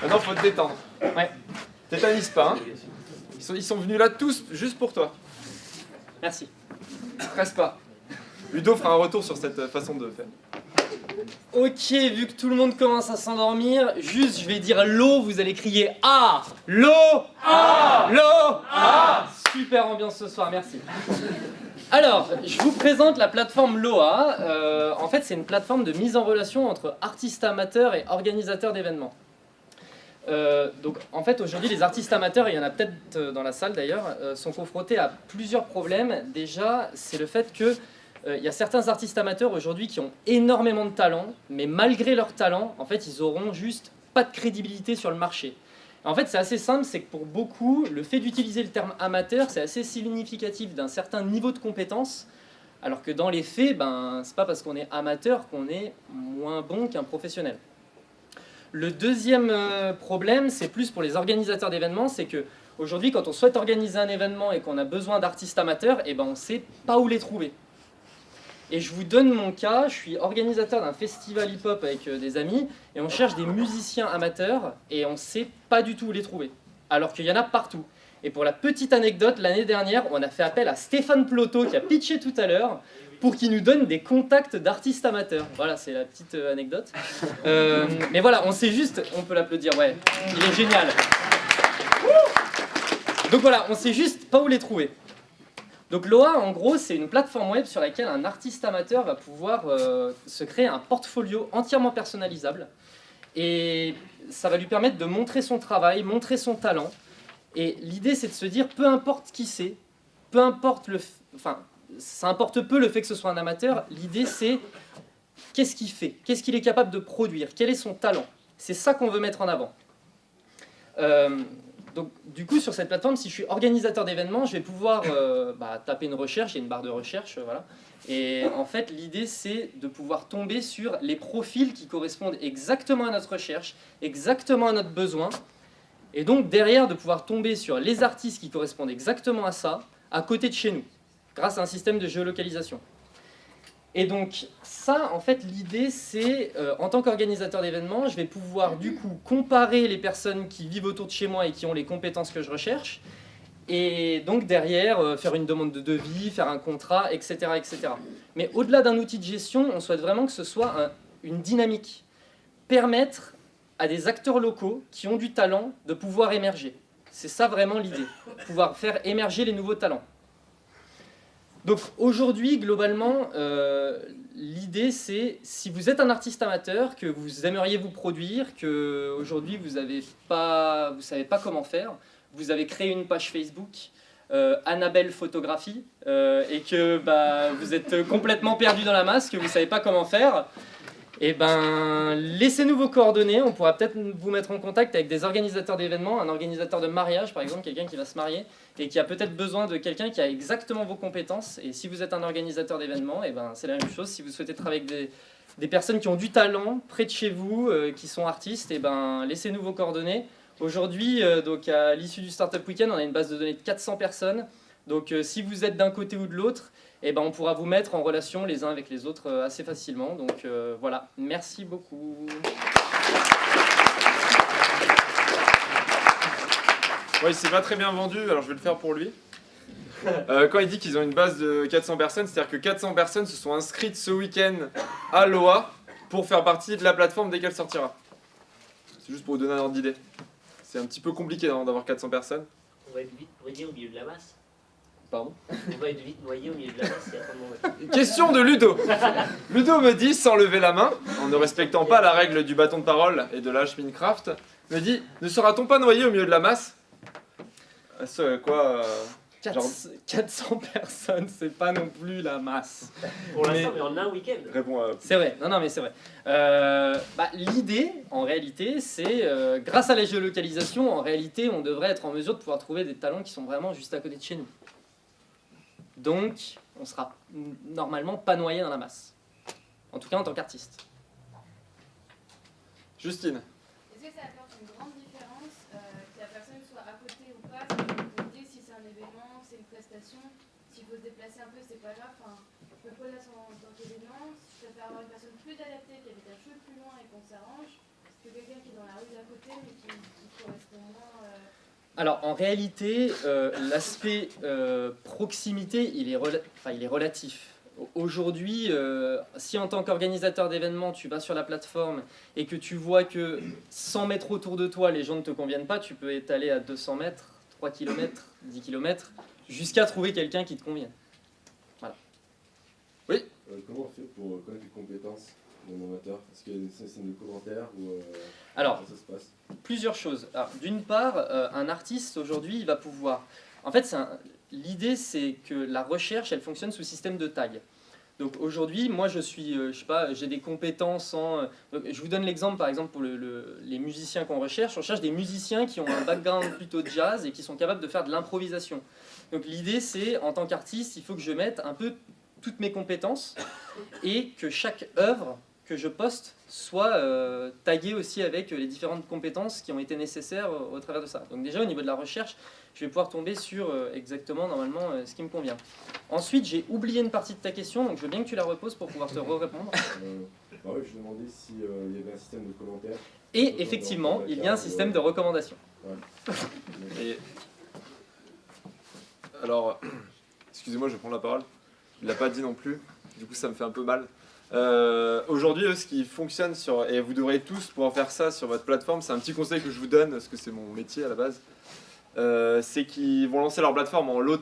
Maintenant, faut te détendre. Ouais. Tétanise pas, hein. Ils sont venus là tous juste pour toi. Merci. Stresse pas. Ludo fera un retour sur cette façon de faire. Ok, vu que tout le monde commence à s'endormir, juste je vais dire l'eau, vous allez crier A. L'eau. A. L'eau. A. Super ambiance ce soir, merci. Alors, je vous présente la plateforme LOA. En fait, c'est une plateforme de mise en relation entre artistes amateurs et organisateurs d'événements. Donc, en fait, aujourd'hui, les artistes amateurs, et il y en a peut-être dans la salle d'ailleurs, sont confrontés à plusieurs problèmes. Déjà, c'est le fait que il y a certains artistes amateurs aujourd'hui qui ont énormément de talent, mais malgré leur talent, en fait, ils auront juste pas de crédibilité sur le marché. En fait, c'est assez simple, c'est que pour beaucoup, le fait d'utiliser le terme amateur, c'est assez significatif d'un certain niveau de compétence, alors que dans les faits, c'est pas parce qu'on est amateur qu'on est moins bon qu'un professionnel. Le deuxième problème, c'est plus pour les organisateurs d'événements, c'est que aujourd'hui, quand on souhaite organiser un événement et qu'on a besoin d'artistes amateurs, on ne sait pas où les trouver. Et je vous donne mon cas, je suis organisateur d'un festival hip-hop avec des amis, et on cherche des musiciens amateurs, et on ne sait pas du tout où les trouver, alors qu'il y en a partout. Et pour la petite anecdote, l'année dernière, on a fait appel à Stéphane Ploto, qui a pitché tout à l'heure, pour qu'il nous donne des contacts d'artistes amateurs. Voilà, c'est la petite anecdote. Mais voilà, on sait juste, on peut l'applaudir, ouais, il est génial. Donc voilà, on sait juste pas où les trouver. Donc LOA, en gros, c'est une plateforme web sur laquelle un artiste amateur va pouvoir se créer un portfolio entièrement personnalisable. Et ça va lui permettre de montrer son travail, montrer son talent. Et l'idée, c'est de se dire, peu importe qui c'est, peu importe ça importe peu le fait que ce soit un amateur, l'idée c'est qu'est-ce qu'il fait, qu'est-ce qu'il est capable de produire, quel est son talent. C'est ça qu'on veut mettre en avant. Donc du coup sur cette plateforme, si je suis organisateur d'événements, je vais pouvoir taper une recherche, il y a une barre de recherche, voilà. Et en fait l'idée c'est de pouvoir tomber sur les profils qui correspondent exactement à notre recherche, exactement à notre besoin, et donc derrière de pouvoir tomber sur les artistes qui correspondent exactement à ça, à côté de chez nous, grâce à un système de géolocalisation. Et donc ça, en fait, l'idée c'est, en tant qu'organisateur d'événements, je vais pouvoir du coup comparer les personnes qui vivent autour de chez moi et qui ont les compétences que je recherche, et donc derrière, faire une demande de devis, faire un contrat, etc. etc. Mais au-delà d'un outil de gestion, on souhaite vraiment que ce soit une dynamique. Permettre à des acteurs locaux qui ont du talent de pouvoir émerger. C'est ça vraiment l'idée, pouvoir faire émerger les nouveaux talents. Donc aujourd'hui, globalement, l'idée c'est, si vous êtes un artiste amateur, que vous aimeriez vous produire, qu'aujourd'hui vous savez pas comment faire, vous avez créé une page Facebook, Annabelle Photographie, et que vous êtes complètement perdu dans la masse, que vous ne savez pas comment faire, laissez-nous vos coordonnées, on pourra peut-être vous mettre en contact avec des organisateurs d'événements, un organisateur de mariage par exemple, quelqu'un qui va se marier et qui a peut-être besoin de quelqu'un qui a exactement vos compétences. Et si vous êtes un organisateur d'événements, c'est la même chose. Si vous souhaitez travailler avec des personnes qui ont du talent près de chez vous, qui sont artistes, laissez-nous vos coordonnées. Aujourd'hui, donc à l'issue du Startup Weekend, on a une base de données de 400 personnes. Donc si vous êtes d'un côté ou de l'autre, on pourra vous mettre en relation les uns avec les autres assez facilement. Donc voilà, merci beaucoup. Ouais, il s'est pas très bien vendu, alors je vais le faire pour lui. Quand il dit qu'ils ont une base de 400 personnes, c'est-à-dire que 400 personnes se sont inscrites ce week-end à LOA pour faire partie de la plateforme dès qu'elle sortira. C'est juste pour vous donner un ordre d'idée. C'est un petit peu compliqué d'avoir 400 personnes. On va être vite noyé au milieu de la masse. Pardon ? On va être vite noyé au milieu de la masse. Question de Ludo. Ludo me dit, sans lever la main, en ne respectant pas la règle du bâton de parole et de l'âge Minecraft, me dit, ne sera-t-on pas noyé au milieu de la masse ? Ce quoi 400 personnes, c'est pas non plus la masse. Pour l'instant, mais en un week-end. Réponds à... C'est vrai, non mais c'est vrai. L'idée, en réalité, c'est, grâce à la géolocalisation, en réalité, on devrait être en mesure de pouvoir trouver des talents qui sont vraiment juste à côté de chez nous. Donc, on sera normalement pas noyé dans la masse. En tout cas, en tant qu'artiste. Justine. Est-ce que ça apporte une grande différence que la personne soit à côté ou pas? Ça peut vous dire si c'est un événement, c'est une prestation, s'il faut se déplacer un peu, c'est pas grave. Enfin, je me pose là en tant qu'événement, je préfère avoir une personne plus adaptée qui habite un peu plus loin et qu'on s'arrange, que quelqu'un qui est dans la rue d'à côté mais qui correspond moins. Alors en réalité, l'aspect proximité, il est relatif. Aujourd'hui, si en tant qu'organisateur d'événements, tu vas sur la plateforme et que tu vois que 100 mètres autour de toi, les gens ne te conviennent pas, tu peux étaler à 200 mètres, 3 km, 10 km, jusqu'à trouver quelqu'un qui te convienne. Voilà. Oui. Comment on fait pour connaître les compétences d'un amateur? Est-ce qu'il y a un système de commentaires ou Alors, comment ça se passe? plusieurs choses. Alors, d'une part, un artiste aujourd'hui, il va pouvoir... En fait, l'idée, c'est que la recherche, elle fonctionne sous système de tag. Donc aujourd'hui, moi, je suis, je sais pas, j'ai des compétences en... je vous donne l'exemple, par exemple, pour les musiciens qu'on recherche. On recherche des musiciens qui ont un background plutôt jazz et qui sont capables de faire de l'improvisation. Donc l'idée, c'est, en tant qu'artiste, il faut que je mette un peu toutes mes compétences et que chaque œuvre que je poste soit taguée aussi avec les différentes compétences qui ont été nécessaires au travers de ça. Donc déjà, au niveau de la recherche, je vais pouvoir tomber sur exactement, normalement, ce qui me convient. Ensuite, j'ai oublié une partie de ta question, donc je veux bien que tu la reposes pour pouvoir te répondre. Bah oui, je me demandais s'il y avait un système de commentaires. Et effectivement, il y a un système de recommandation. Ouais. Et... Alors, excusez-moi, je vais prendre la parole. Il l'a pas dit non plus, du coup ça me fait un peu mal. Aujourd'hui, ce qui fonctionne sur, et vous devrez tous pouvoir faire ça sur votre plateforme, c'est un petit conseil que je vous donne, parce que c'est mon métier à la base, c'est qu'ils vont lancer leur plateforme en low